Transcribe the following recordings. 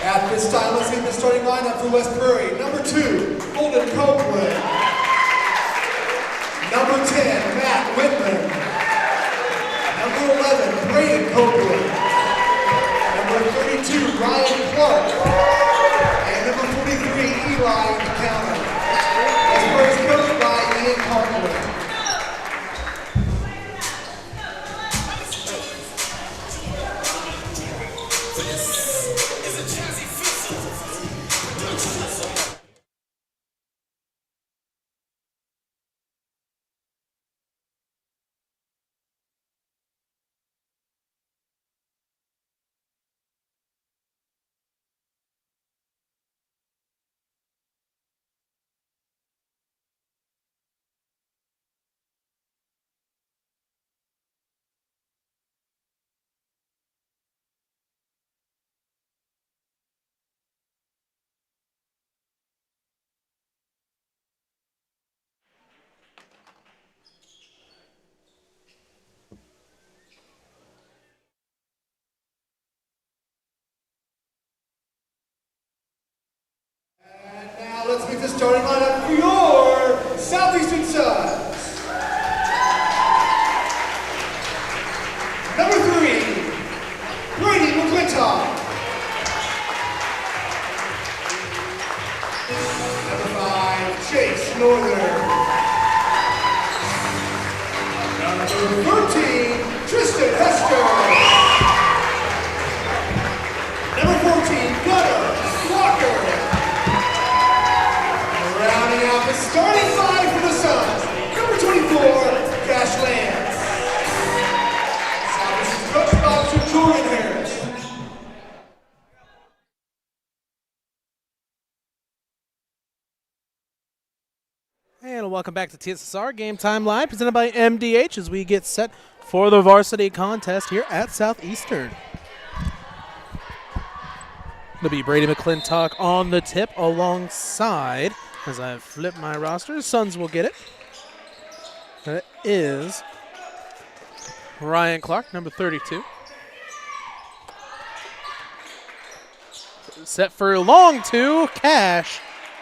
At this time, let's see the starting lineup for West Prairie. Number 2, Hulett Copeland. Number 10, Matt Whitman. Number 11, Braden Copeland. Number 32, Ryan Clark. And number 43, Eli Counter. West Prairie's coached by Ian Carpenter. Let's meet the starting lineup for your Southeastern Suns. Number 3, Brady McClintock. Number 5, Chase Northern. Number 13, Tristan Hester. Number 14, Gunnar Walker. Rounding out the starting 5 for the Suns, number 24, Cash Lance. Southeastern's coach boxer Jordan Harris. And welcome back to TSSR Game Time Live, presented by MDH as we get set for the varsity contest here at Southeastern. It'll be Brady McClintock on the tip alongside, as I flip my roster, Suns will get it. That is Ryan Clark, number 32. Set for long two, Cash.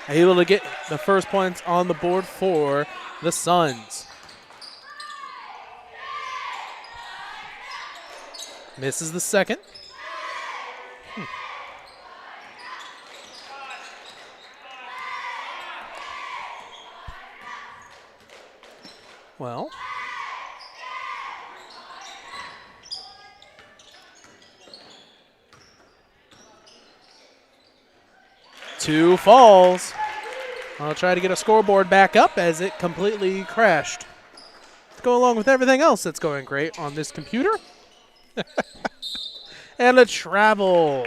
Able to get the first points on the board for the Suns. Misses the second. Well, two falls. I'll try to get a scoreboard back up as it completely crashed. Let's go along with everything else that's going great on this computer. And a travel.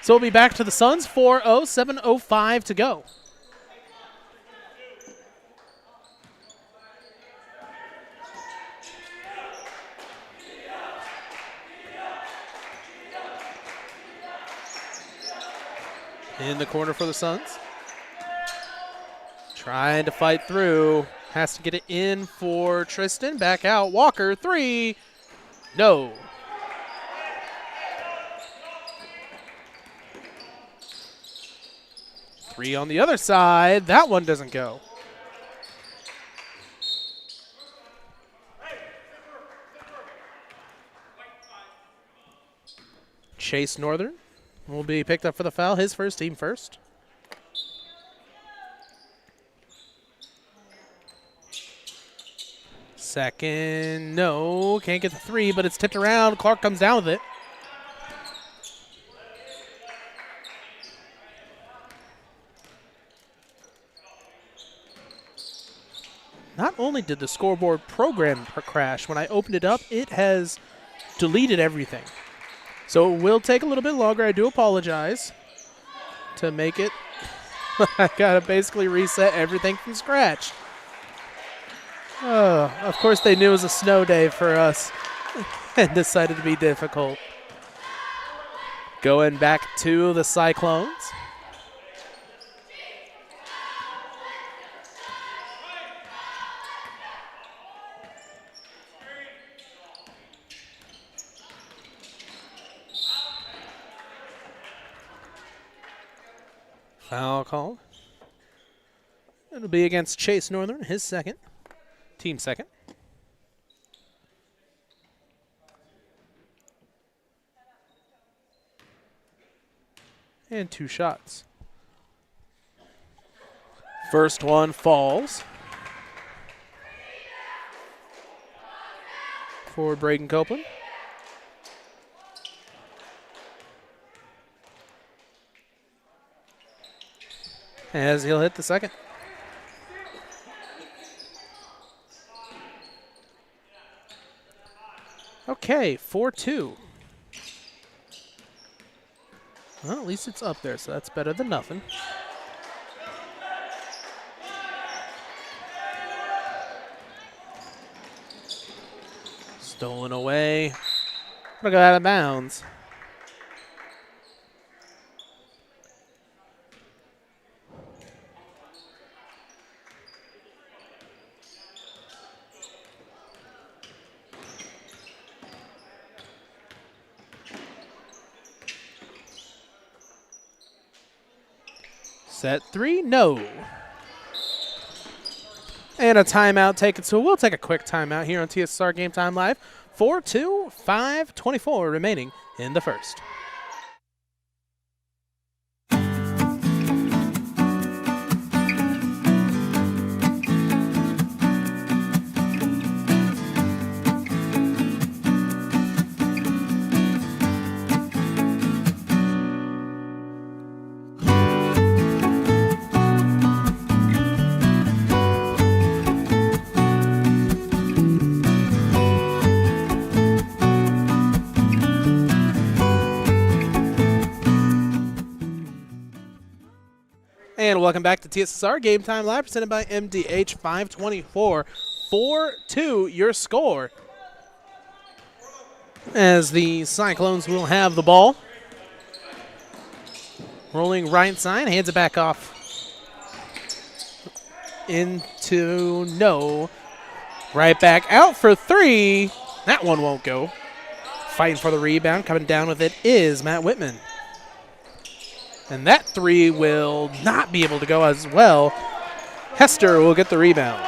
So we'll be back to the Suns, 4-0, 7:05 to go. In the corner for the Suns. Trying to fight through. Has to get it in for Tristan. Back out. Walker, 3. No. Three on the other side. That one doesn't go. Chase Northern will be picked up for the foul. His first, team first. Second, no, can't get the 3, but it's tipped around. Clark comes down with it. Not only did the scoreboard program crash, when I opened it up, it has deleted everything. So it will take a little bit longer. I do apologize to make it. I got to basically reset everything from scratch. Oh, of course they knew it was a snow day for us and decided to be difficult. Going back to the Cyclones. Foul called. It'll be against Chase Northern, his second. Team second. And 2 shots. First one falls for Braden Copeland. As he'll hit the second. Okay, 4-2. Well, at least it's up there, so that's better than nothing. Stolen away. Gonna go out of bounds. Set 3, no. And a timeout taken, so we'll take a quick timeout here on TSSR Game Time Live. 4-2, 5:24 remaining in the first. And welcome back to TSSR Game Time Live, presented by MDH 524. 4-2, your score. As the Cyclones will have the ball. Rolling right side, hands it back off. Into no. Right back out for 3. That one won't go. Fighting for the rebound, coming down with it is Matt Whitman. And that 3 will not be able to go as well. Hester will get the rebound.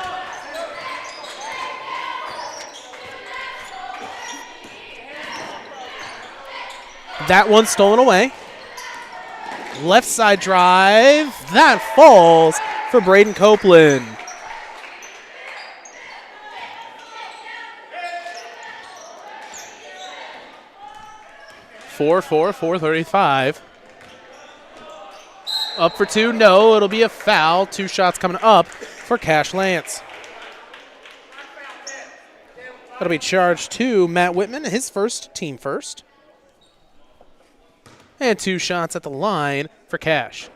That one stolen away. Left side drive. That falls for Braden Copeland. Four, 4:35. Up for 2, no, it'll be a foul. 2 shots coming up for Cash Lance. That'll be charged to Matt Whitman, his first, team first. And 2 shots at the line for Cash.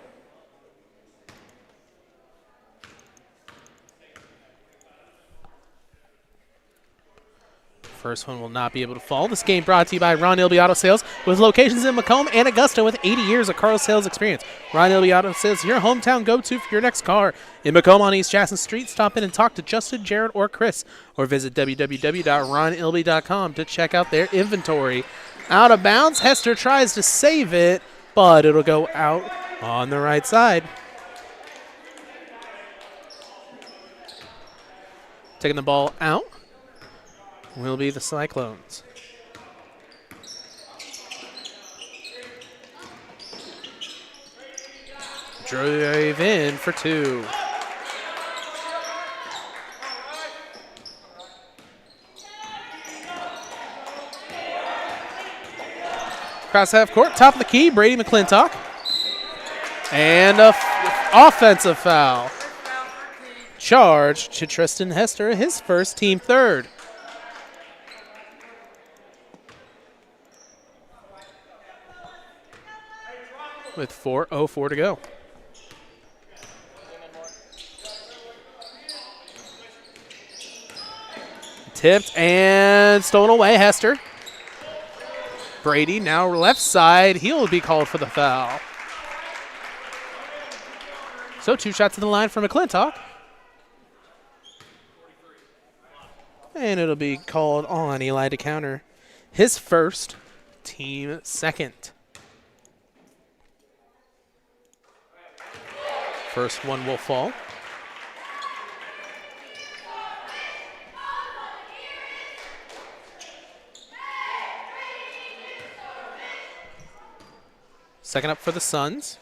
First one will not be able to fall. This game brought to you by Ron Ilby Auto Sales, with locations in Macomb and Augusta with 80 years of car sales experience. Ron Ilby Auto Sales, your hometown go-to for your next car. In Macomb on East Jackson Street, stop in and talk to Justin, Jared, or Chris, or visit www.ronilby.com to check out their inventory. Out of bounds, Hester tries to save it, but it'll go out on the right side. Taking the ball out will be the Cyclones. Drive in for 2. Cross half court, top of the key, Brady McClintock. And a offensive foul. Charge to Tristan Hester, his first, team third. With 4:04 to go. Tipped and stolen away, Hester. Brady now left side. He'll be called for the foul. So 2 shots to the line for McClintock. And it'll be called on Eli to counter his first, team second. First one will fall. Second up for the Suns.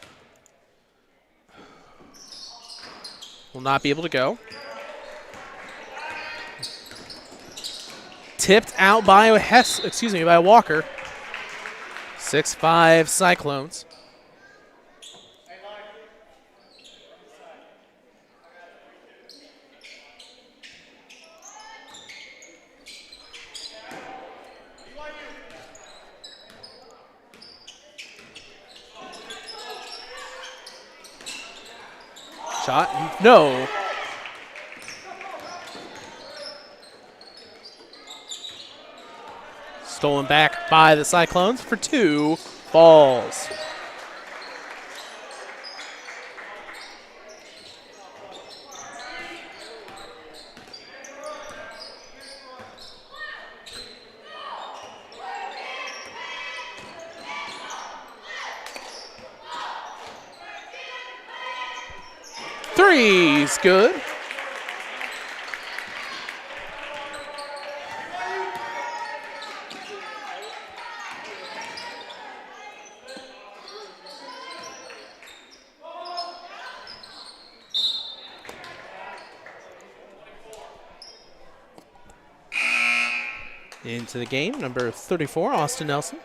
Will not be able to go. Tipped out by by Walker. 6-5 Cyclones. Shot, no. Stolen back by the Cyclones for 2 balls. Three's good. Into the game, number 34, Austin Nelson.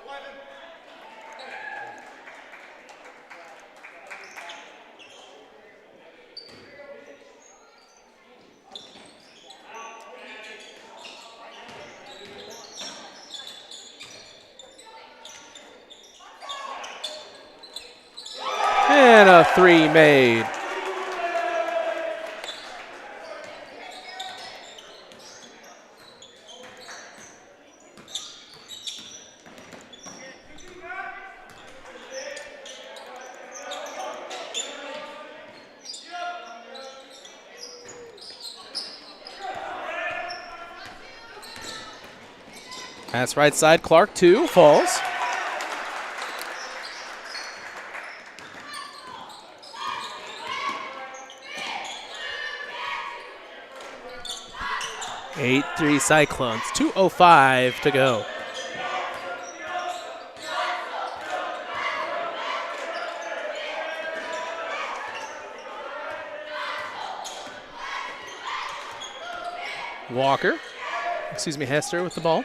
And a 3 made. Pass right side, Clark 2, falls. Eight, 3 Cyclones, 2:05 to go. Hester with the ball.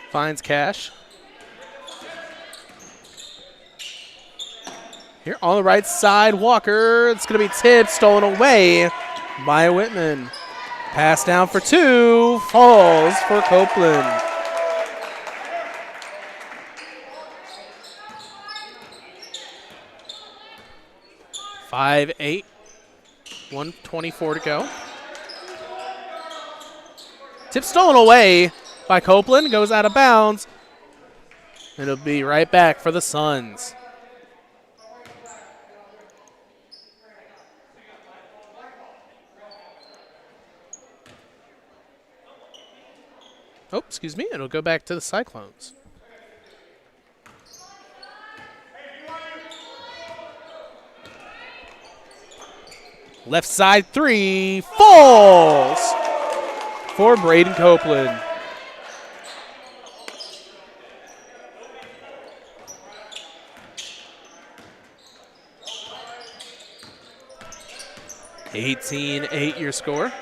Finds Cash. Here on the right side, Walker. It's going to be tipped, stolen away by Whitman. Pass down for 2, falls for Copeland. Five, 8, 1:24 to go. Tip stolen away by Copeland, goes out of bounds. It'll be right back for the Suns. Oh, excuse me, it'll go back to the Cyclones. Left side 3, falls for Braden Copeland. (18-8) your score.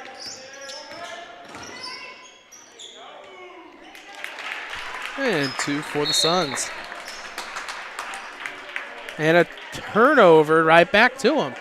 And 2 for the Suns. And a turnover right back to them.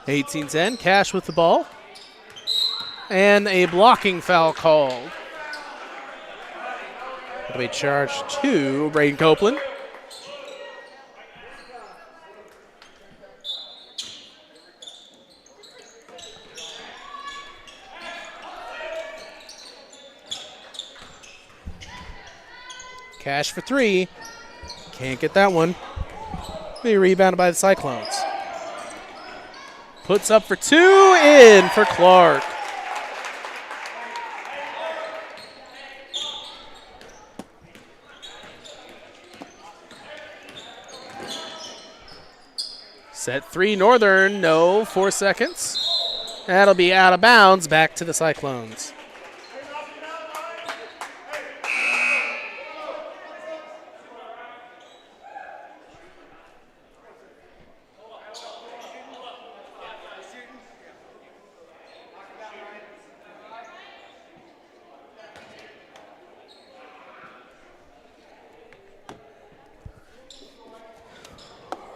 (18-10), Cash with the ball. And a blocking foul called. It'll be charged to Braden Copeland. Cash for three. Can't get that one. Be rebounded by the Cyclones. Puts up for two, in for Clark. Set three Northern, no, 4 seconds. That'll be out of bounds, back to the Cyclones.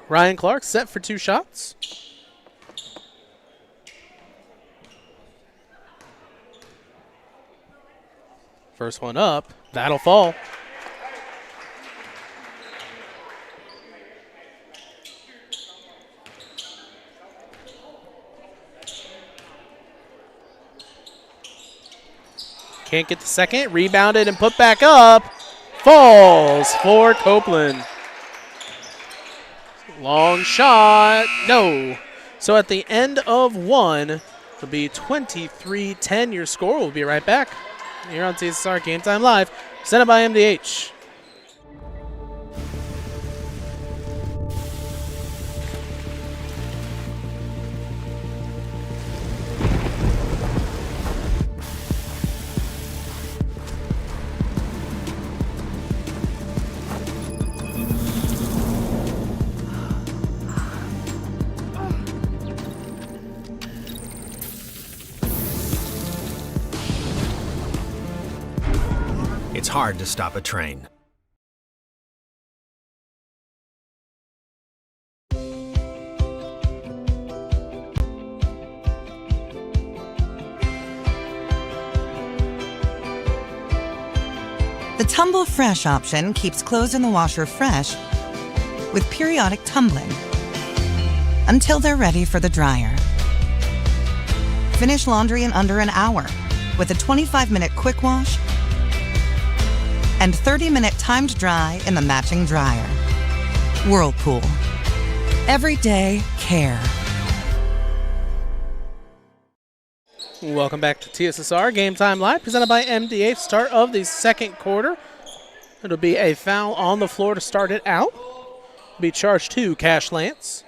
Ryan Clark set for 2 shots. First one up, that'll fall. Can't get the second, rebounded and put back up. Falls for Copeland. Long shot, no. So at the end of one, it'll be 23-10 your score. We'll be right back here on TSSR Game Time Live, presented by MDH. It's hard to stop a train. The Tumble Fresh option keeps clothes in the washer fresh with periodic tumbling until they're ready for the dryer. Finish laundry in under an hour with a 25-minute quick wash and 30-minute timed dry in the matching dryer. Whirlpool. Everyday care. Welcome back to TSSR Game Time Live, presented by MDH. Start of the second quarter. It'll be a foul on the floor to start it out. Be charged to Cash Lance.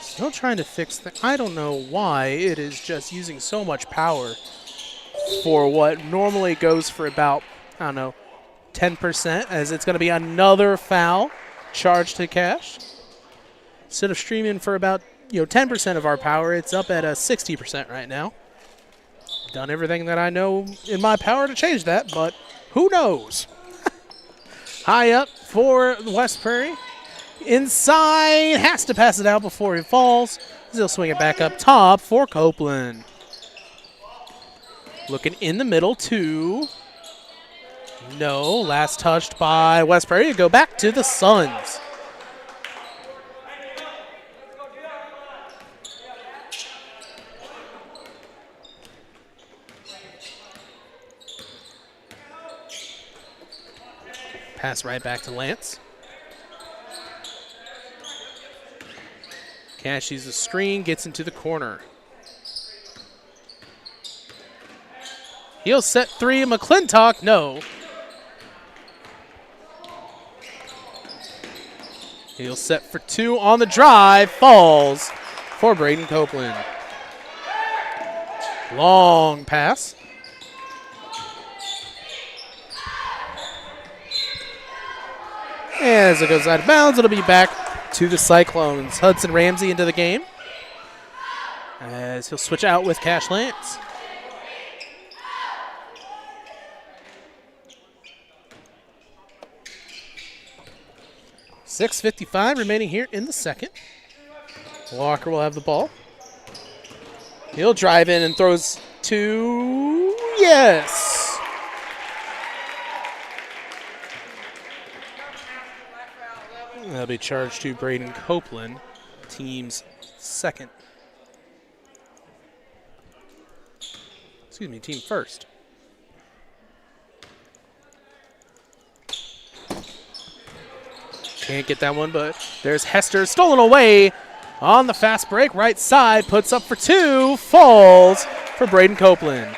Still trying to fix the. I don't know why it is just using so much power for what normally goes for about, I don't know, 10%, as it's going to be another foul charged to Cash. Instead of streaming for about 10% of our power, it's up at a 60% right now. Done everything that I know in my power to change that, but who knows? High up for West Prairie. Inside, has to pass it out before he falls. He'll swing it back up top for Copeland. Looking in the middle, two. No, last touched by West Prairie to go back to the Suns. Pass right back to Lance. Cash uses the screen, gets into the corner. He'll set three. McClintock, no. He'll set for two on the drive. Falls for Braden Copeland. Long pass. And as it goes out of bounds, it'll be back to the Cyclones. Hudson Ramsey into the game as he'll switch out with Cash Lance. .6:55 remaining here in the second. Walker will have the ball. He'll drive in and throws two. Yes. That'll be charged to Braden Copeland, team's second. Excuse me, team first. Can't get that one, but there's Hester stolen away on the fast break. Right side, puts up for two, falls for Braden Copeland.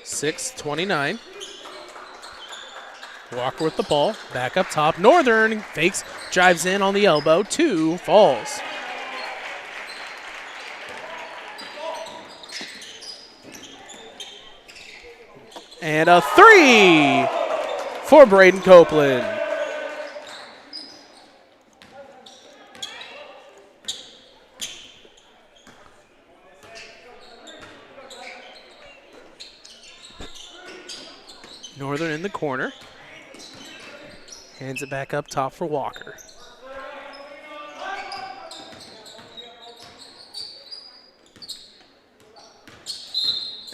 .629. Walker with the ball, back up top. Northern fakes, drives in on the elbow, two, falls. And a three for Braden Copeland. Northern in the corner. Hands it back up top for Walker.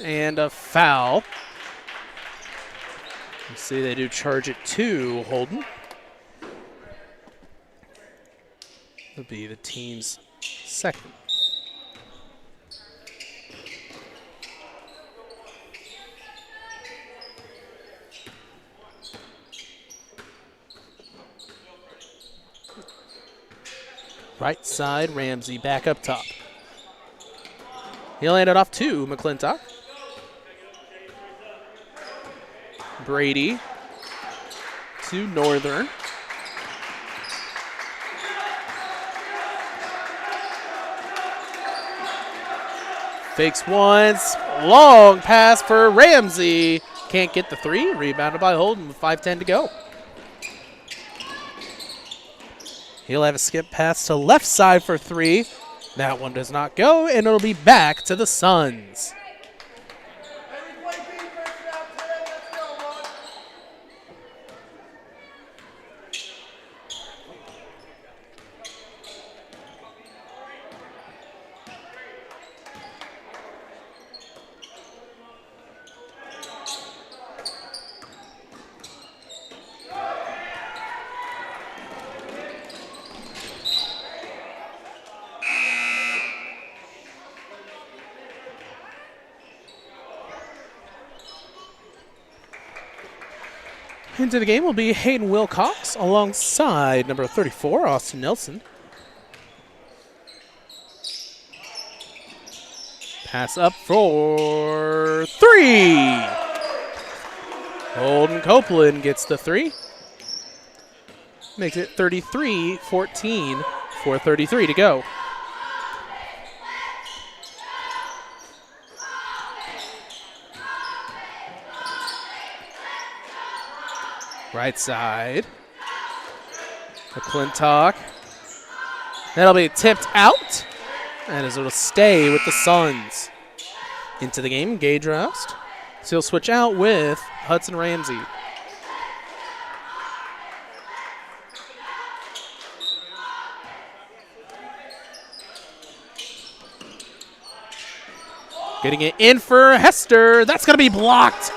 And a foul. You see they do charge it to Holden. It'll be the team's second. Right side, Ramsey back up top. He'll hand it off to McClintock. Brady to Northern. Fakes once. Long pass for Ramsey. Can't get the three. Rebounded by Holden with 5:10 to go. He'll have a skip pass to left side for three. That one does not go, and it'll be back to the Suns. Into the game will be Hayden Wilcox alongside number 34, Austin Nelson. Pass up for three. Holden Copeland gets the three. Makes it 33-14, 4:33 to go. Right side. McClintock. That'll be tipped out. And as it'll stay with the Suns. Into the game, Gage Roust. So he'll switch out with Hudson Ramsey. Getting it in for Hester. That's going to be blocked.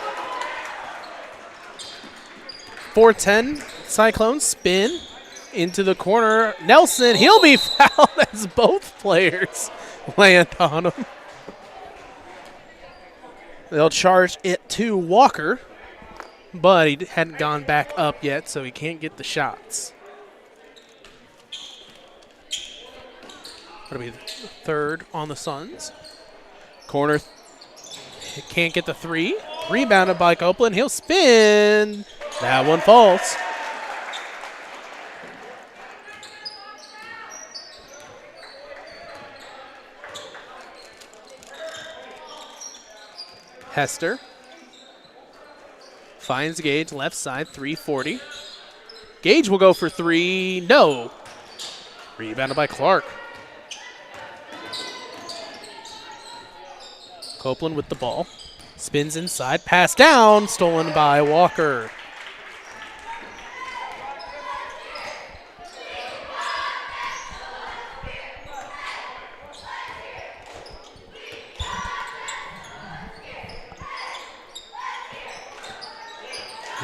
4-10, Cyclones spin into the corner. Nelson, he'll be fouled as both players land on him. They'll charge it to Walker, but he hadn't gone back up yet, so he can't get the shots. That'll be the third on the Suns. Corner, can't get the three. Rebounded by Copeland. He'll spin. That one falls. Hester finds Gage left side, 340. Gage will go for three. No. Rebounded by Clark. Copeland with the ball. Spins inside. Pass down. Stolen by Walker.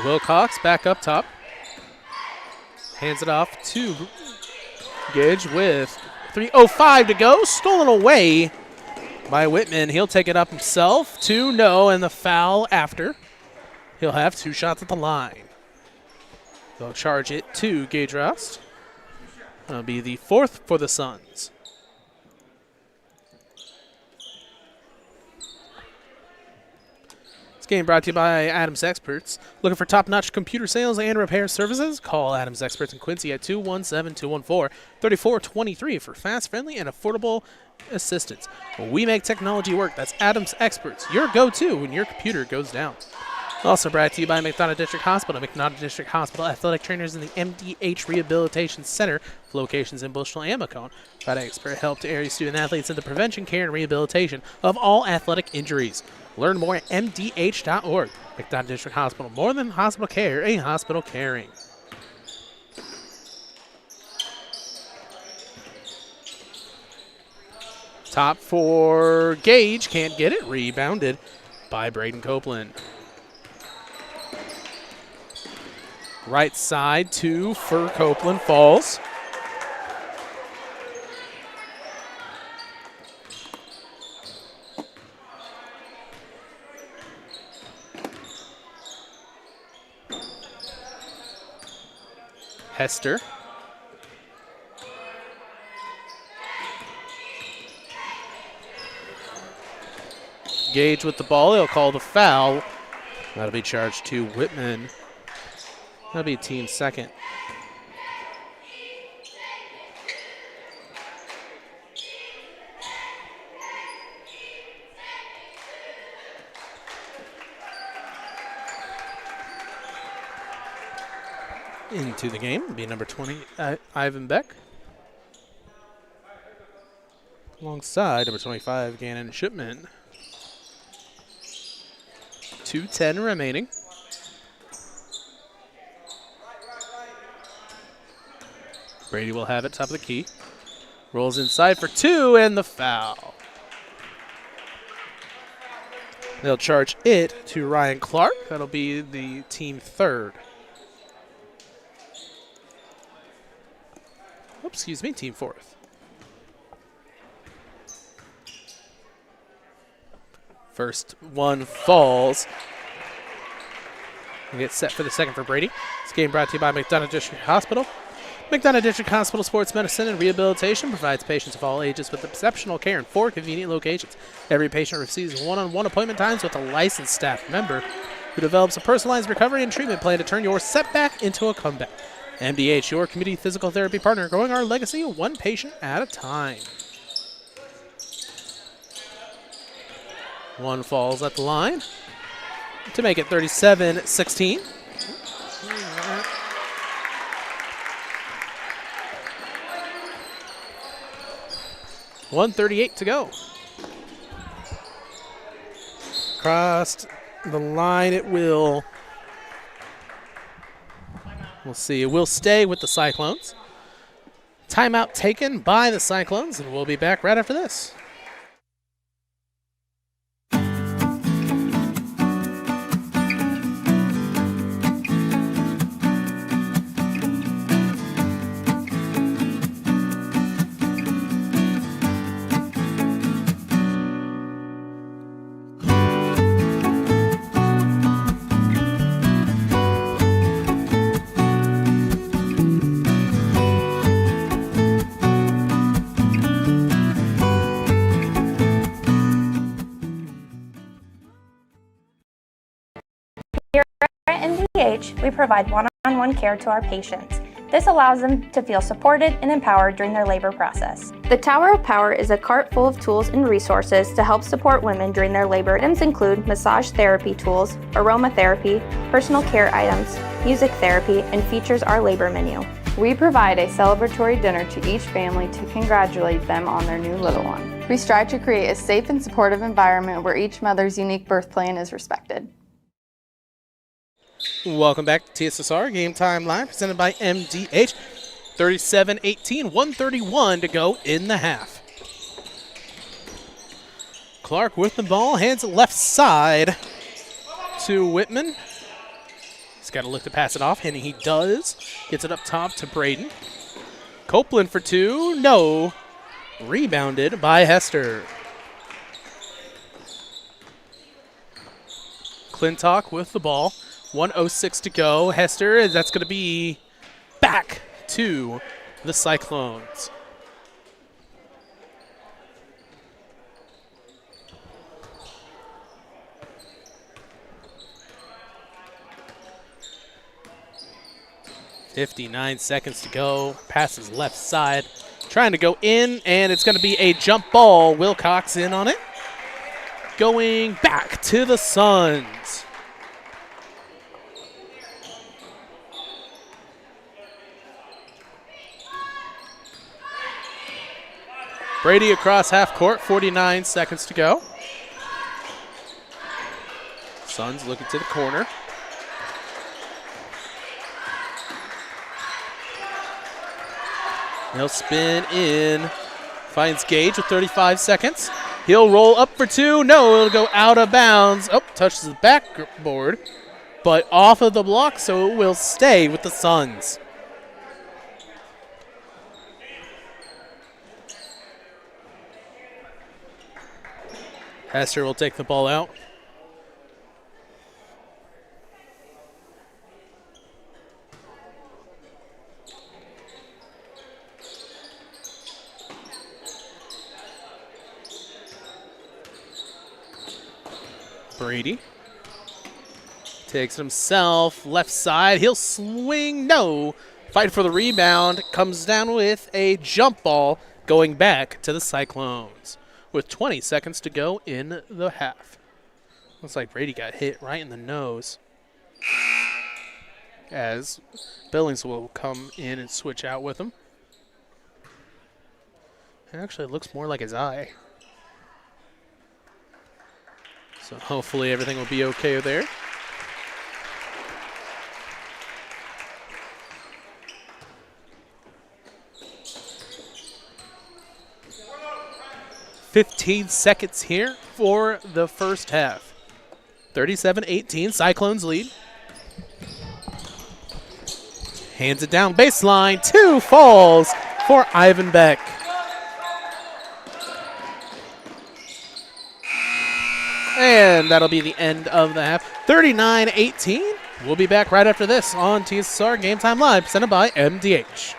Wilcox back up top. Hands it off to Gage with 3:05 to go. Stolen away by Whitman. He'll take it up himself. 2-0, and the foul after. He'll have 2 shots at the line. They'll charge it to Gage Roust. That'll be the 4th for the Suns. Game brought to you by Adams Experts. Looking for top-notch computer sales and repair services? Call Adams Experts in Quincy at 217-214-3423 for fast, friendly, and affordable assistance. We make technology work. That's Adams Experts, your go-to when your computer goes down. Also brought to you by McDonough District Hospital. McDonough District Hospital athletic trainers in the MDH Rehabilitation Center, locations in Bushnell and Macomb, provide expert help to area student athletes in the prevention, care, and rehabilitation of all athletic injuries. Learn more at mdh.org. McDonough District Hospital, more than hospital care, a hospital caring. Top for Gage, can't get it. Rebounded by Braden Copeland. Right side to for Copeland, falls. Hester. Gage with the ball. He'll call the foul. That'll be charged to Whitman. That'll be team 2nd. Into the game will be number 20, Ivan Beck. Alongside number 25, Gannon Shipman. 2:10 remaining. Brady will have it, top of the key. Rolls inside for 2, and the foul. They'll charge it to Ryan Clark. That'll be the team 3rd. Oops, excuse me, team 4th. First one falls. We get set for the 2nd for Brady. This game brought to you by McDonough District Hospital. McDonough District Hospital Sports Medicine and Rehabilitation provides patients of all ages with exceptional care in 4 convenient locations. Every patient receives one-on-one appointment times with a licensed staff member who develops a personalized recovery and treatment plan to turn your setback into a comeback. MDH, your community physical therapy partner, growing our legacy 1 patient at a time. One falls at the line to make it 37-16. 1:38 to go. Crossed the line it will. We'll see. It will stay with the Cyclones. Timeout taken by the Cyclones, and we'll be back right after this. We provide one-on-one care to our patients. This allows them to feel supported and empowered during their labor process. The Tower of Power is a cart full of tools and resources to help support women during their labor. Items include massage therapy tools, aromatherapy, personal care items, music therapy, and features our labor menu. We provide a celebratory dinner to each family to congratulate them on their new little one. We strive to create a safe and supportive environment where each mother's unique birth plan is respected. Welcome back to TSSR Game Time Live, presented by MDH. 37-18, 1:31 to go in the half. Clark with the ball, hands it left side to Whitman. He's got to look to pass it off, and he does. Gets it up top to Braden. Copeland for two. No. Rebounded by Hester. Clintock with the ball. 1:06 to go. Hester, that's going to be back to the Cyclones. .59 seconds to go. Passes left side. Trying to go in, and it's going to be a jump ball. Wilcox in on it. Going back to the Suns. Brady across half court, 49 seconds to go. Suns looking to the corner. He'll spin in. Finds Gage with 35 seconds. He'll roll up for two. No, it'll go out of bounds. Oh, touches the backboard, but off of the block, so it will stay with the Suns. Hester will take the ball out. Brady takes it himself, left side. He'll swing. No. Fight for the rebound. Comes down with a jump ball going back to the Cyclones with 20 seconds to go in the half. Looks like Brady got hit right in the nose as Billings will come in and switch out with him. Actually, it looks more like his eye. So hopefully everything will be okay there. .15 seconds here for the first half. 37-18, Cyclones lead. Hands it down baseline, two falls for Ivan Beck. And that'll be the end of the half. 39-18. We'll be back right after this on TSSR Game Time Live, presented by MDH.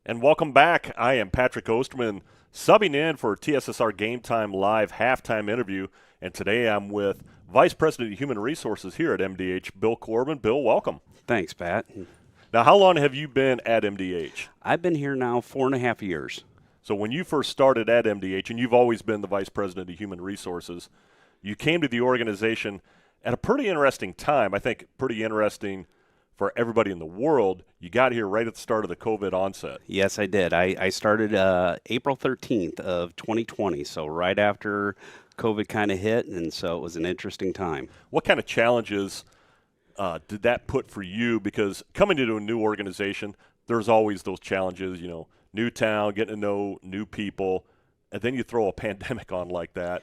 And welcome back. I am Patrick Osterman, subbing in for TSSR Game Time Live halftime interview. And today I'm with Vice President of Human Resources here at MDH, Bill Corbin. Bill, welcome. Thanks, Pat. Now, how long have you been at MDH? I've been here now 4.5 years. So when you first started at MDH, and you've always been the Vice President of Human Resources, you came to the organization at a pretty interesting time. I think pretty interesting for everybody in the world. You got here right at the start of the COVID onset. Yes, I did. I started April 13th of 2020, so right after COVID kind of hit, and so it was an interesting time. What kind of challenges did that put for you? Because coming into a new organization, there's always those challenges, you know, new town, getting to know new people, and then you throw a pandemic on like that.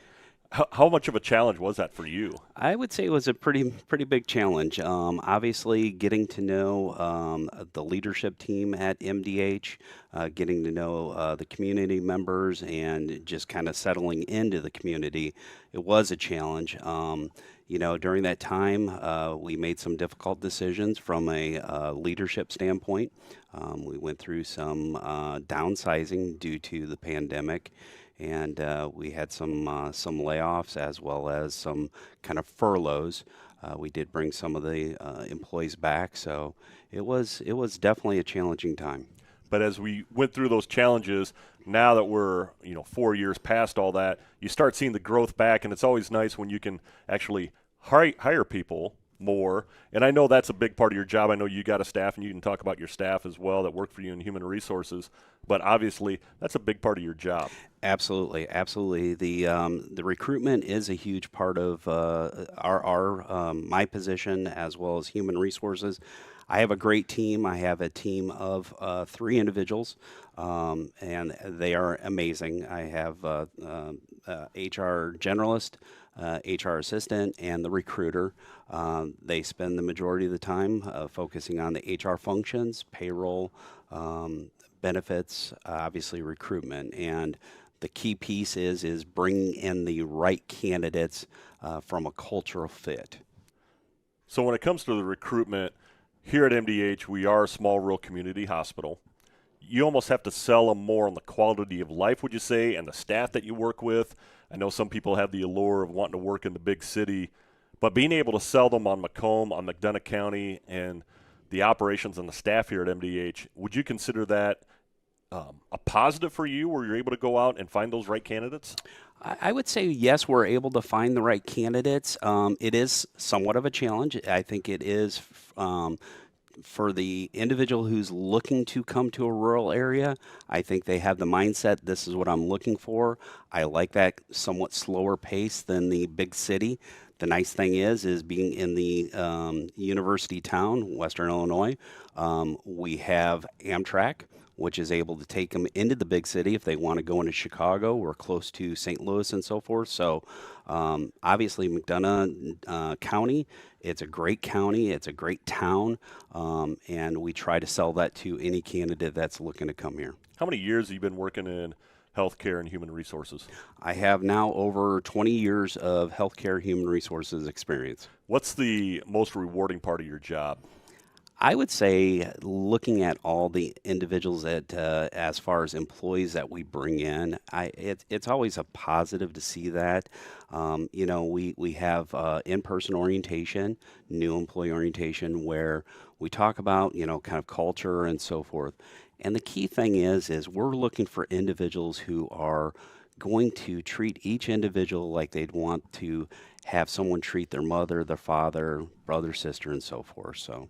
How much of a challenge was that for you? I would say it was a pretty big challenge. Obviously, getting to know the leadership team at MDH, getting to know the community members, and just kind of settling into the community, it was a challenge. You know, during that time, we made some difficult decisions from a leadership standpoint. We went through some downsizing due to the pandemic, and we had some layoffs as well as some kind of furloughs. We did bring some of the employees back, so it was definitely a challenging time. But as we went through those challenges, now that we're 4 years past all that, you start seeing the growth back, and it's always nice when you can actually hire people more. And I know that's a big part of your job. I know you got a staff, and you can talk about your staff as well that work for you in human resources. But obviously, that's a big part of your job. Absolutely. The recruitment is a huge part of my position as well as human resources. I have a great team. I have a team of 3 individuals, and they are amazing. I have HR generalist, HR assistant, and the recruiter. They spend the majority of the time focusing on the HR functions, payroll, benefits, obviously recruitment, and the key piece is bringing in the right candidates from a cultural fit. So when it comes to the recruitment, here at MDH, we are a small rural community hospital. You almost have to sell them more on the quality of life, would you say, and the staff that you work with. I know some people have the allure of wanting to work in the big city, but being able to sell them on Macomb, on McDonough County, and the operations and the staff here at MDH, would you consider that a positive for you, where you're able to go out and find those right candidates? I would say yes, we're able to find the right candidates. It is somewhat of a challenge. I think it is for the individual who's looking to come to a rural area. I think they have the mindset, this is what I'm looking for. I like that somewhat slower pace than the big city. The nice thing is being in the university town, Western Illinois, we have Amtrak, which is able to take them into the big city if they want to go into Chicago. We're close to St. Louis and so forth. So obviously McDonough County, it's a great county, it's a great town, and we try to sell that to any candidate that's looking to come here. How many years have you been working in healthcare and human resources? I have now over 20 years of healthcare human resources experience. What's the most rewarding part of your job? I would say looking at all the individuals that, as far as employees that we bring in, it's always a positive to see that. We have in-person orientation, new employee orientation, where we talk about, kind of culture and so forth. And the key thing is we're looking for individuals who are going to treat each individual like they'd want to have someone treat their mother, their father, brother, sister, and so forth. So.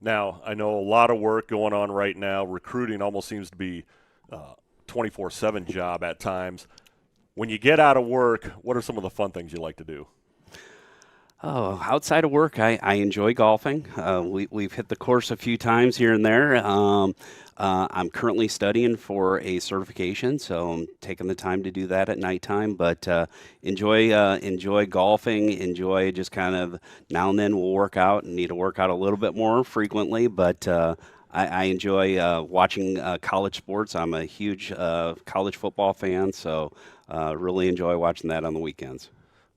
Now, I know a lot of work going on right now. Recruiting almost seems to be a 24/7 job at times. When you get out of work, what are some of the fun things you like to do? Oh, outside of work, I enjoy golfing. We've hit the course a few times here and there. I'm currently studying for a certification, so I'm taking the time to do that at nighttime. But enjoy golfing. Enjoy just kind of now and then we'll work out and need to work out a little bit more frequently. But I enjoy watching college sports. I'm a huge college football fan, so really enjoy watching that on the weekends.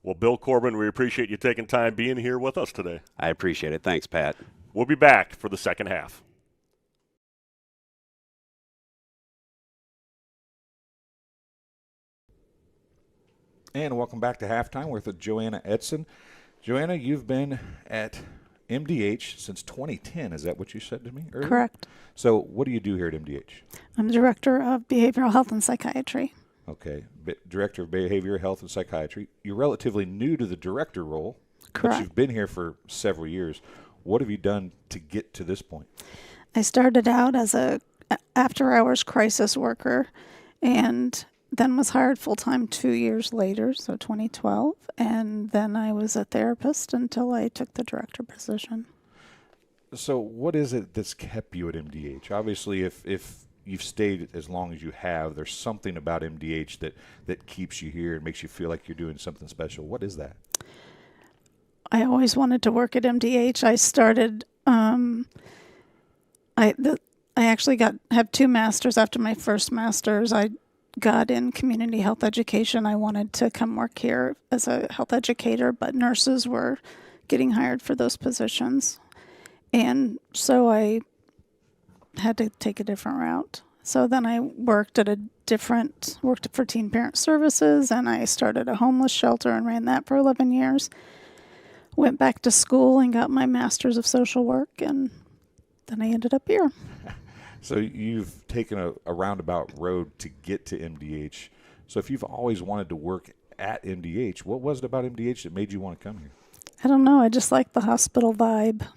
Well, Bill Corbin, we appreciate you taking time being here with us today. I appreciate it. Thanks, Pat. We'll be back for the second half. And welcome back to halftime with Joanna Edson. Joanna, you've been at MDH since 2010. Is that what you said to me earlier? Correct. So what do you do here at MDH? I'm Director of Behavioral Health and Psychiatry. Okay. Director of Behavioral Health and Psychiatry. You're relatively new to the director role. Correct. But you've been here for several years. What have you done to get to this point? I started out as a after-hours crisis worker and then was hired full-time 2 years later, so 2012. And then I was a therapist until I took the director position. So what is it that's kept you at MDH? Obviously, if you've stayed as long as you have, there's something about MDH that keeps you here and makes you feel like you're doing something special. What is that? I always wanted to work at MDH. I started, I actually have 2 masters. After my first master's, I got in community health education. I wanted to come work here as a health educator, but nurses were getting hired for those positions. And so I had to take a different route. So then I worked for Teen Parent Services, and I started a homeless shelter and ran that for 11 years. Went back to school and got my master's of social work, and then I ended up here. So you've taken a roundabout road to get to MDH. So if you've always wanted to work at MDH, what was it about MDH that made you want to come here? I don't know. I just like the hospital vibe.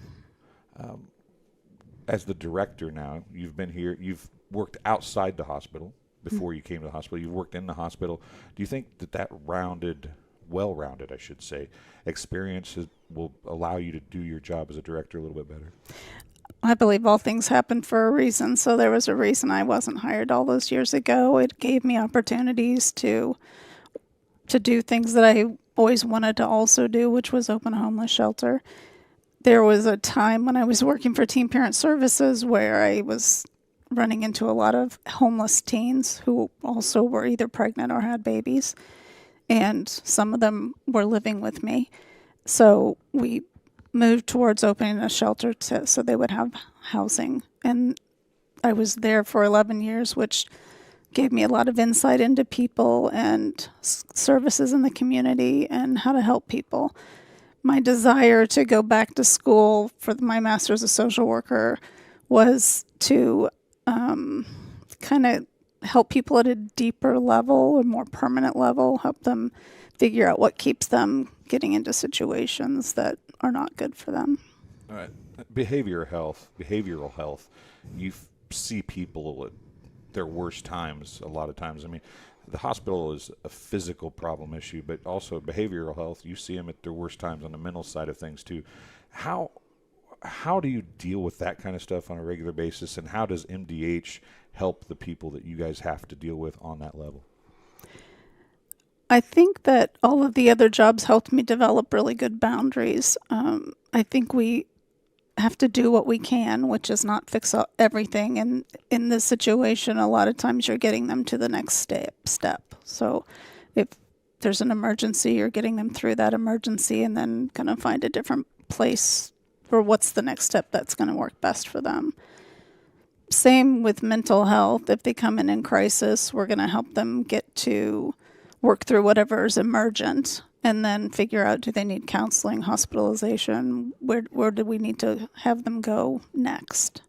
As the director now, you've been here, you've worked outside the hospital before you came to the hospital. You've worked in the hospital. Do you think that rounded well-rounded, I should say, experience will allow you to do your job as a director a little bit better? I believe all things happen for a reason. So there was a reason I wasn't hired all those years ago. It gave me opportunities to do things that I always wanted to also do, which was open a homeless shelter. There was a time when I was working for Teen Parent Services where I was running into a lot of homeless teens who also were either pregnant or had babies, and some of them were living with me. So we moved towards opening a shelter so they would have housing. And I was there for 11 years, which gave me a lot of insight into people and services in the community and how to help people. My desire to go back to school for my master's of social worker was to kind of help people at a deeper level, a more permanent level, help them figure out what keeps them getting into situations that are not good for them. All right. Behavioral health. You see people at their worst times a lot of times. I mean, the hospital is a physical problem issue, but also behavioral health, you see them at their worst times on the mental side of things too. How do you deal with that kind of stuff on a regular basis, and how does MDH help the people that you guys have to deal with on that level? I think that all of the other jobs helped me develop really good boundaries. I think we have to do what we can, which is not fix everything. And in this situation, a lot of times you're getting them to the next step. So if there's an emergency, you're getting them through that emergency and then going to find a different place for what's the next step that's going to work best for them. Same with mental health. If they come in crisis, we're going to help them get to work through whatever is emergent and then figure out, do they need counseling, hospitalization? Where do we need to have them go next?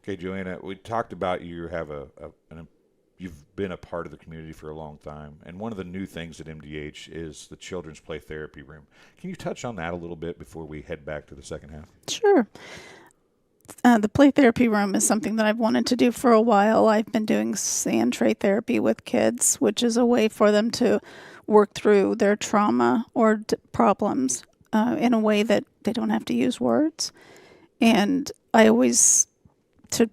Okay, Joanna, we talked about you have you've been a part of the community for a long time, and one of the new things at MDH is the Children's Play Therapy Room. Can you touch on that a little bit before we head back to the second half? Sure. The play therapy room is something that I've wanted to do for a while. I've been doing sand tray therapy with kids, which is a way for them to work through their trauma or problems in a way that they don't have to use words. And I always, to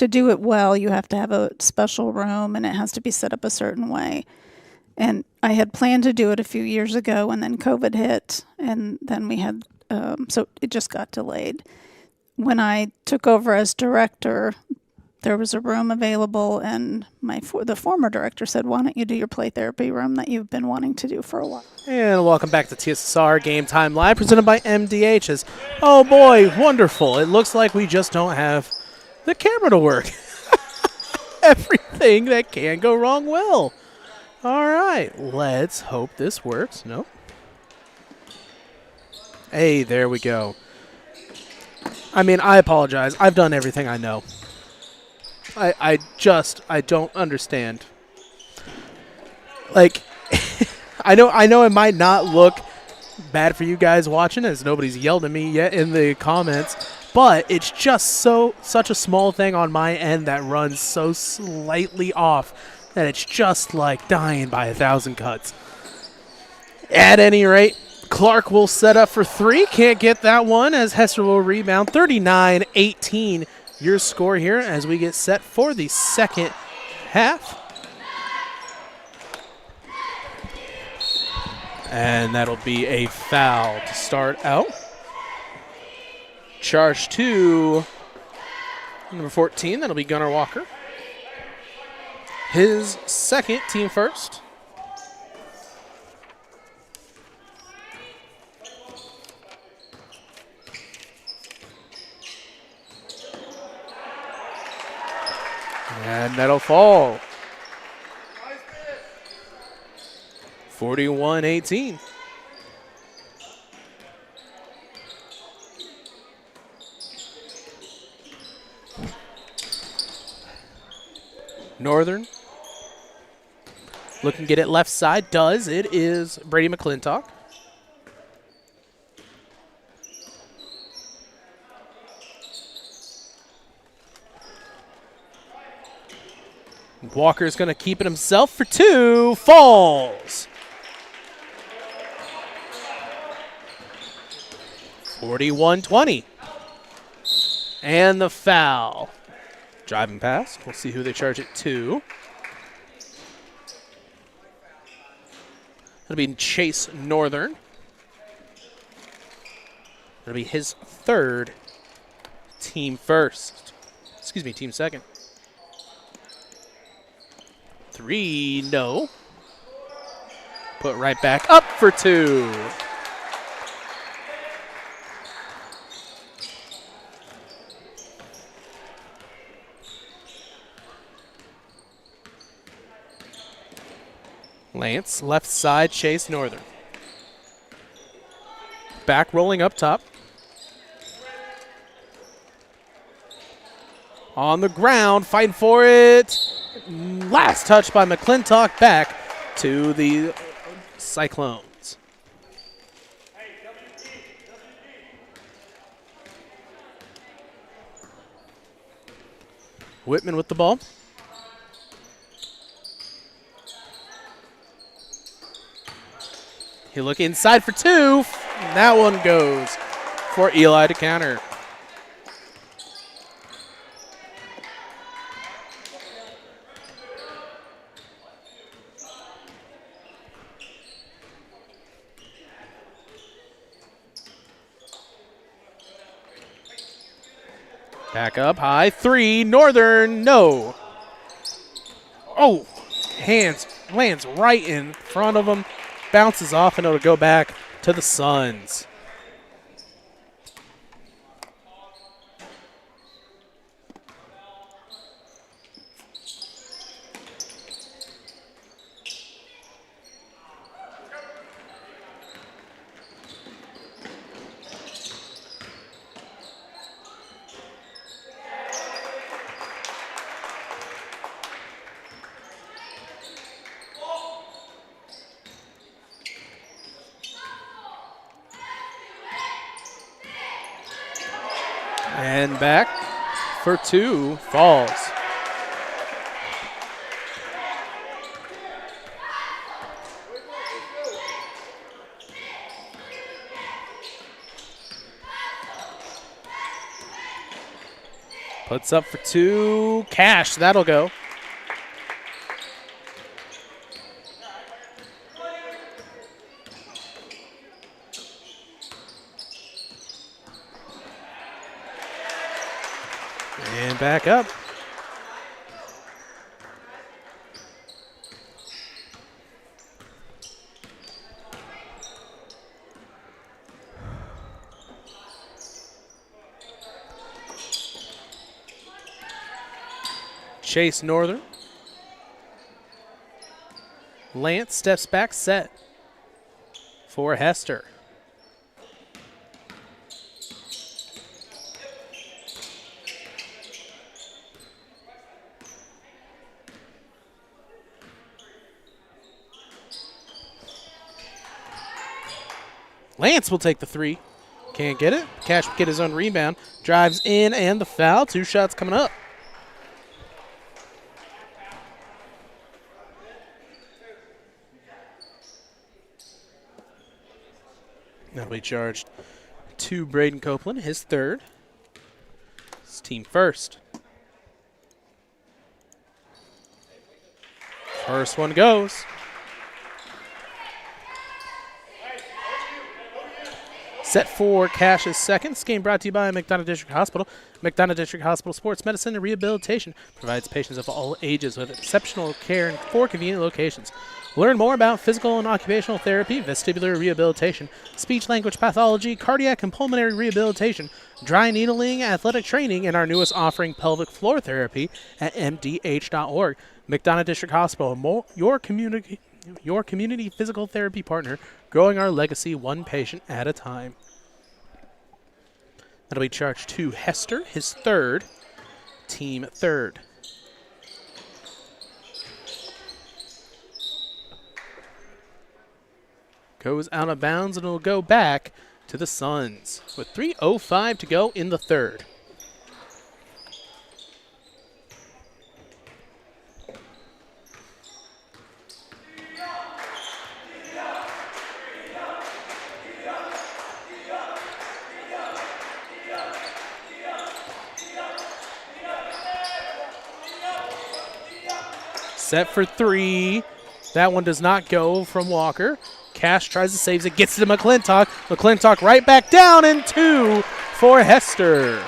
do it well, you have to have a special room and it has to be set up a certain way. And I had planned to do it a few years ago, and then COVID hit, and then we had, so it just got delayed. When I took over as director, there was a room available, and the former director said, why don't you do your play therapy room that you've been wanting to do for a while? And welcome back to TSSR Game Time Live, presented by MDH. Oh boy, wonderful. It looks like we just don't have the camera to work. Everything that can go wrong will. All right, let's hope this works. Nope. Hey, there we go. I mean, I apologize. I've done everything I know. I don't understand. Like, I know it might not look bad for you guys watching, as nobody's yelled at me yet in the comments, but it's just such a small thing on my end that runs so slightly off that it's just like dying by 1,000 cuts. At any rate, Clark will set up for three. Can't get that one as Hester will rebound. 39-18 your score here as we get set for the second half. And that'll be a foul to start out. Charge to number 14. That'll be Gunnar Walker. His second, team first. And that'll fall. 41-18. Northern looking to get it left side. Does. It is Brady McClintock. Walker's going to keep it himself for 2. Falls. 41-20. And the foul. Driving past. We'll see who they charge it to. It'll be Chase Northern. It'll be his 3rd, team first. Excuse me, team second. 3, no. Put right back up for 2. Lance, left side, Chase Northern. Back rolling up top. On the ground, fighting for it. Last touch by McClintock, back to the Cyclones. Whitman with the ball. He'll look inside for 2. And that one goes for Eli to counter. Back up high. 3. Northern, no. Oh, lands right in front of him. Bounces off, and it'll go back to the Suns. And back for 2. Falls. Puts up for 2. Cash. That'll go. And back up. Chase Northern. Lance steps back, set for Hester. Lance will take the 3. Can't get it. Cash will get his own rebound. Drives in, and the foul. 2 shots coming up. That'll be charged to Braden Copeland, his 3rd. His team first. First one goes. Set for Cash's 2nd. This game brought to you by McDonough District Hospital. McDonough District Hospital Sports Medicine and Rehabilitation provides patients of all ages with exceptional care in 4 convenient locations. Learn more about physical and occupational therapy, vestibular rehabilitation, speech-language pathology, cardiac and pulmonary rehabilitation, dry needling, athletic training, and our newest offering, pelvic floor therapy, at mdh.org. McDonough District Hospital, your community physical therapy partner, growing our legacy 1 patient at a time. That'll be charged to Hester, his 3rd, team 3rd. Goes out of bounds, and it'll go back to the Suns with 3:05 to go in the 3rd. Set for three. That one does not go from Walker. Cash tries to save it, gets to McClintock. McClintock right back down, and 2 for Hester.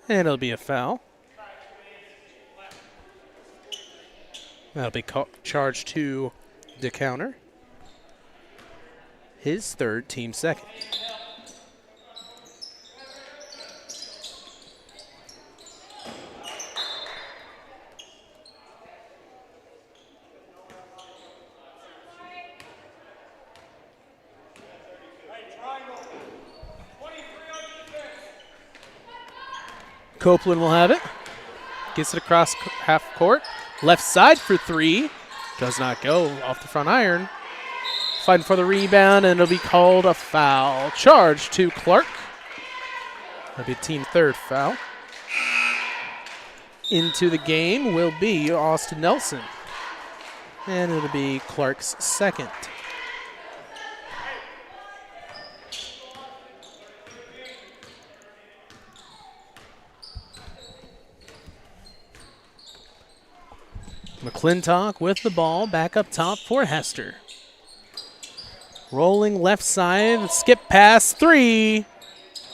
And it'll be a foul. That'll be charged to DeCounter. His third, team second. Copeland will have it. Gets it across half court. Left side for three. Does not go off the front iron. Fighting for the rebound, and it'll be called a foul. Charge to Clark. That'll be team third foul. Into the game will be Austin Nelson. And it'll be Clark's second. McClintock with the ball back up top for Hester. Rolling left side, skip pass, three.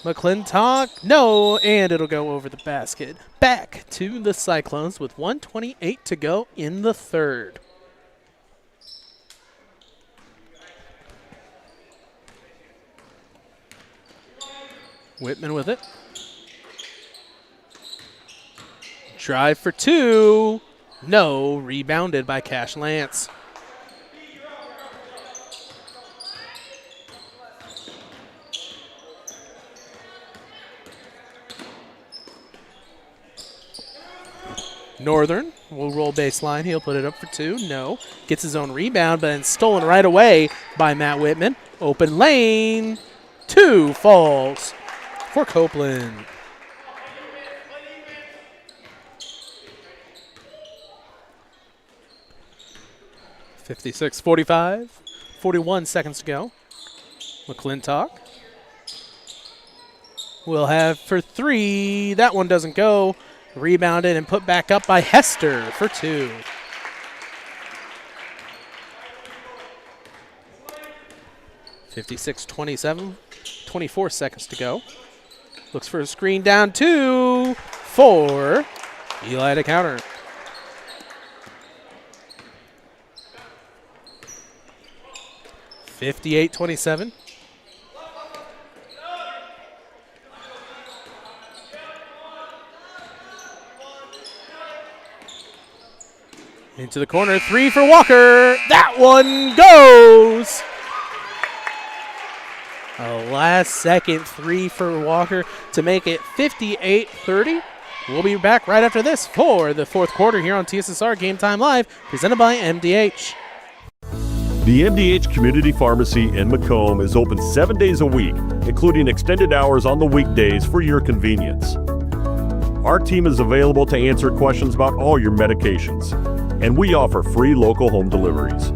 McClintock, no, and it'll go over the basket. Back to the Cyclones with 1:28 to go in the third. Whitman with it. Drive for two. No, rebounded by Cash Lance. Northern will roll baseline. He'll put it up for two. No. Gets his own rebound, but then stolen right away by Matt Whitman. Open lane. Two falls for Copeland. (56-45). 41 seconds to go. McClintock will have for three. That one doesn't go. Rebounded and put back up by Hester for two. (56-27). 24 seconds to go. Looks for a screen down two for Eli to counter. (58-27). Into the corner, three for Walker. That one goes. A last-second three for Walker to make it 58-30. We'll be back right after this for the fourth quarter here on TSSR Game Time Live, presented by MDH. The MDH Community Pharmacy in Macomb is open 7 days a week, including extended hours on the weekdays for your convenience. Our team is available to answer questions about all your medications, and we offer free local home deliveries.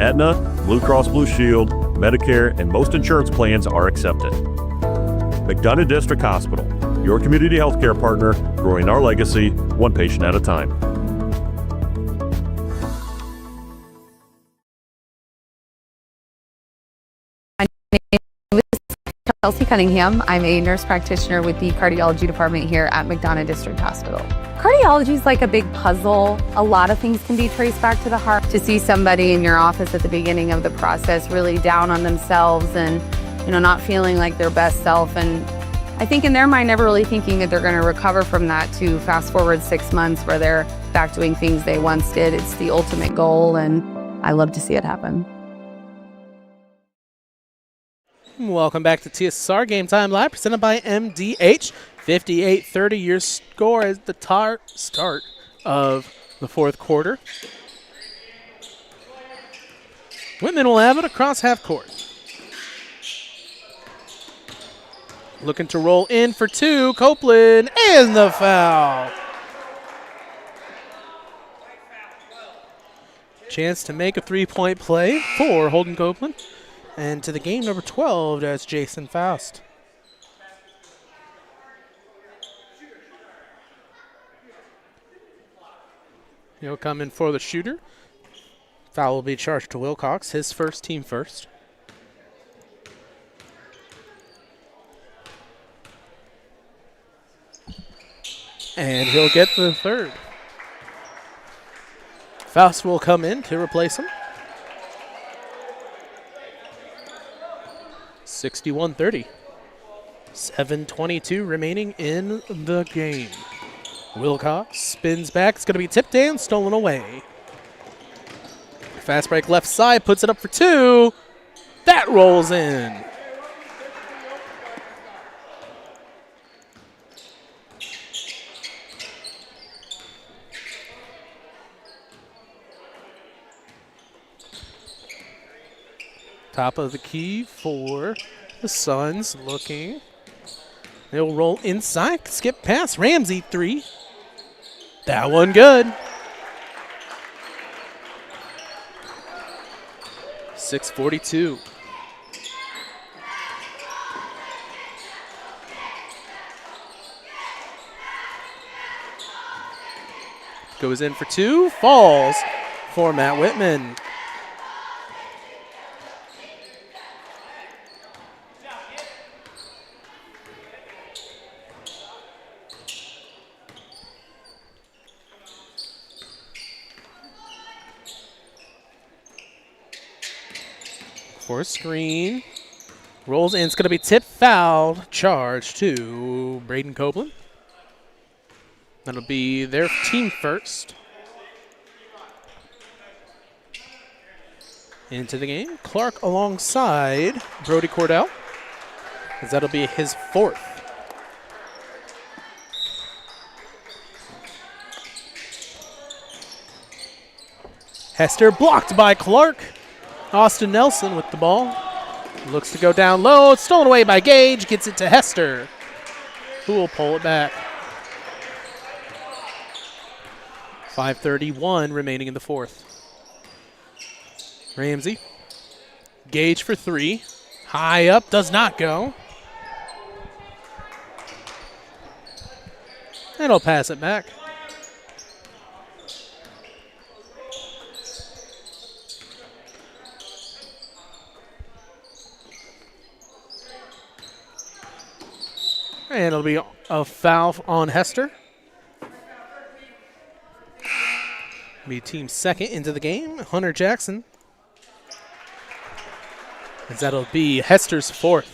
Aetna, Blue Cross Blue Shield, Medicare, and most insurance plans are accepted. McDonough District Hospital, your community healthcare partner, growing our legacy one patient at a time. Chelsea Cunningham. I'm a nurse practitioner with the cardiology department here at McDonough District Hospital. Cardiology is like a big puzzle. A lot of things can be traced back to the heart. To see somebody in your office at the beginning of the process really down on themselves and, not feeling like their best self, and I think in their mind never really thinking that they're going to recover from that, to fast forward 6 months where they're back doing things they once did. It's the ultimate goal, and I love to see it happen. Welcome back to TSSR Game Time Live, presented by MDH. 58-30 your score as the start of the fourth quarter. Whitman will have it across half court. Looking to roll in for two. Copeland and the foul. Chance to make a three-point play for Holden Copeland. And to the game number 12, that's Jason Faust. He'll come in for the shooter. Foul will be charged to Wilcox, his first, team first. And he'll get the third. Faust will come in to replace him. 61-30. 7:22 remaining in the game. Wilcox spins back. It's going to be tipped and stolen away. Fast break left side, puts it up for two. That rolls in. Top of the key for the Suns, looking. They'll roll inside, skip pass, Ramsey three. That one good. 6:42. Goes in for two, falls for Matt Whitman. For a screen. Rolls in. It's going to be tipped, fouled, charge to Braden Copeland. That'll be their team first. Into the game. Clark alongside Brody Cordell, as that'll be his fourth. Hester blocked by Clark. Austin Nelson with the ball. Looks to go down low. It's stolen away by Gage. Gets it to Hester, who will pull it back. 5:31 remaining in the fourth. Ramsey. Gage for three. High up. Does not go. And he'll pass it back. And it'll be a foul on Hester. Be team second into the game, Hunter Jackson. As that'll be Hester's fourth.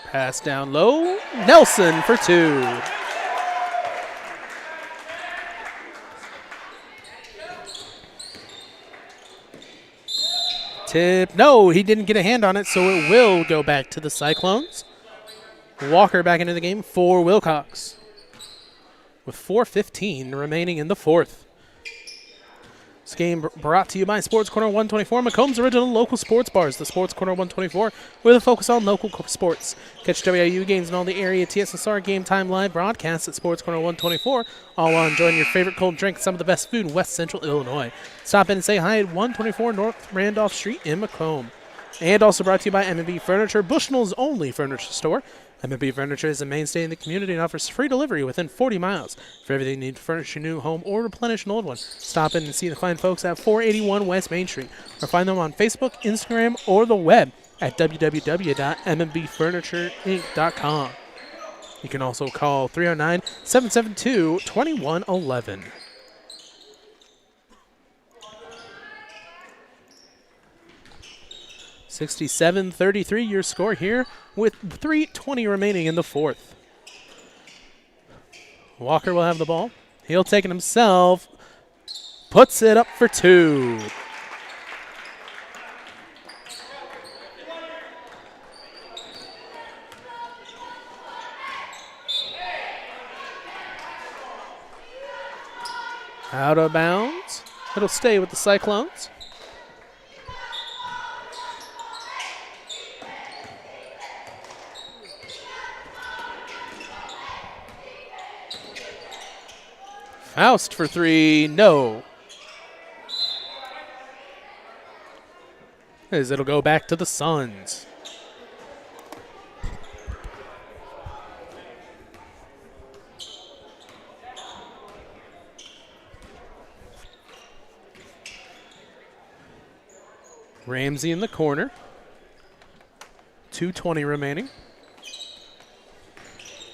Pass down low. Nelson for two. Tip. No, he didn't get a hand on it, so it will go back to the Cyclones. Walker back into the game for Wilcox, with 4:15 remaining in the fourth. This game brought to you by Sports Corner 124, Macomb's original local sports bars. The Sports Corner 124 with a focus on local sports. Catch WIU games in all the area TSSR Game Time live broadcasts at Sports Corner 124, all while enjoying your favorite cold drink, some of the best food in West Central Illinois. Stop in and say hi at 124 North Randolph Street in Macomb. And also brought to you by M&B Furniture, Bushnell's only furniture store. M&B Furniture is a mainstay in the community and offers free delivery within 40 miles. For everything you need to furnish your new home or replenish an old one, stop in and see the fine folks at 481 West Main Street, or find them on Facebook, Instagram, or the web at www.mbfurnitureincc.com. You can also call 309-772-2111. 67-33 your score here with 3:20 remaining in the fourth. Walker will have the ball. He'll take it himself. Puts it up for two. Out of bounds. It'll stay with the Cyclones. Faust for three, no. As it'll go back to the Suns. Ramsey in the corner. 2:20 remaining.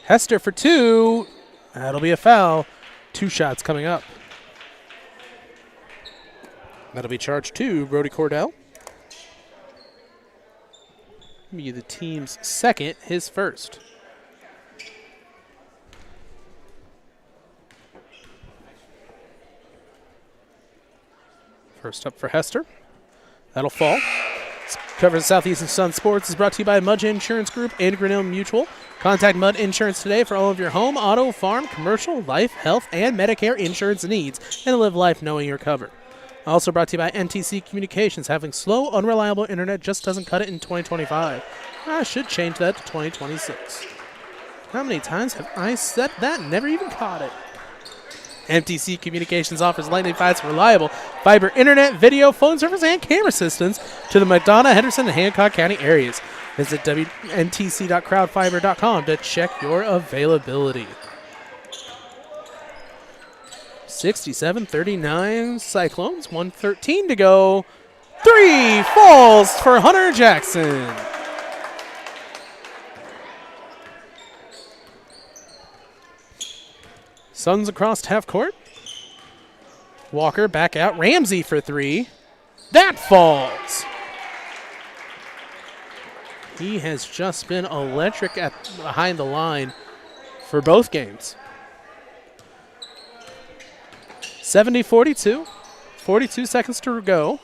Hester for two. That'll be a foul. 2 shots coming up. That'll be charged to Brody Cordell. Be the team's second, his first. First up for Hester. That'll fall. Coverage of Southeastern Sun Sports is brought to you by Mudge Insurance Group and Grinnell Mutual. Contact Mud Insurance today for all of your home, auto, farm, commercial, life, health, and Medicare insurance needs, and live life knowing you're covered. Also brought to you by NTC Communications. Having slow, unreliable internet just doesn't cut it in 2025. I should change that to 2026. How many times have I said that and never even caught it? MTC Communications offers lightning fast, reliable fiber internet, video, phone service, and camera systems to the McDonough, Henderson, and Hancock County areas. Visit ntc.crowdfiber.com to check your availability. 67-39 Cyclones, 1:13 to go. 3 falls for Hunter Jackson. Suns across half court. Walker back out. Ramsey for 3. That falls. He has just been electric behind the line for both games. 70-42. 42 seconds to go.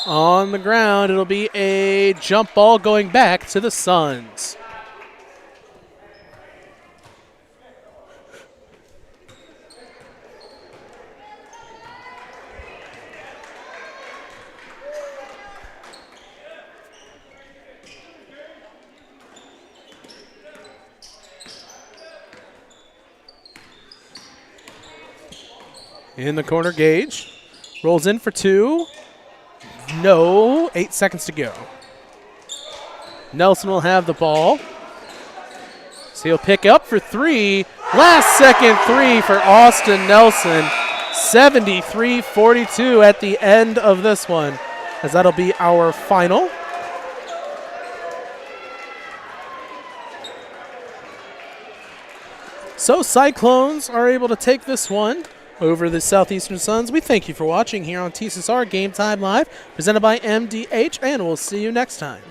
On the ground, it'll be a jump ball going back to the Suns. In the corner, Gage rolls in for 2. No, 8 seconds to go. Nelson will have the ball. So he'll pick up for 3. Last second 3 for Austin Nelson. 73-42 at the end of this one, as that'll be our final. So Cyclones are able to take this one over the Southeastern Suns. We thank you for watching here on TSSR Game Time Live, presented by MDH, and we'll see you next time.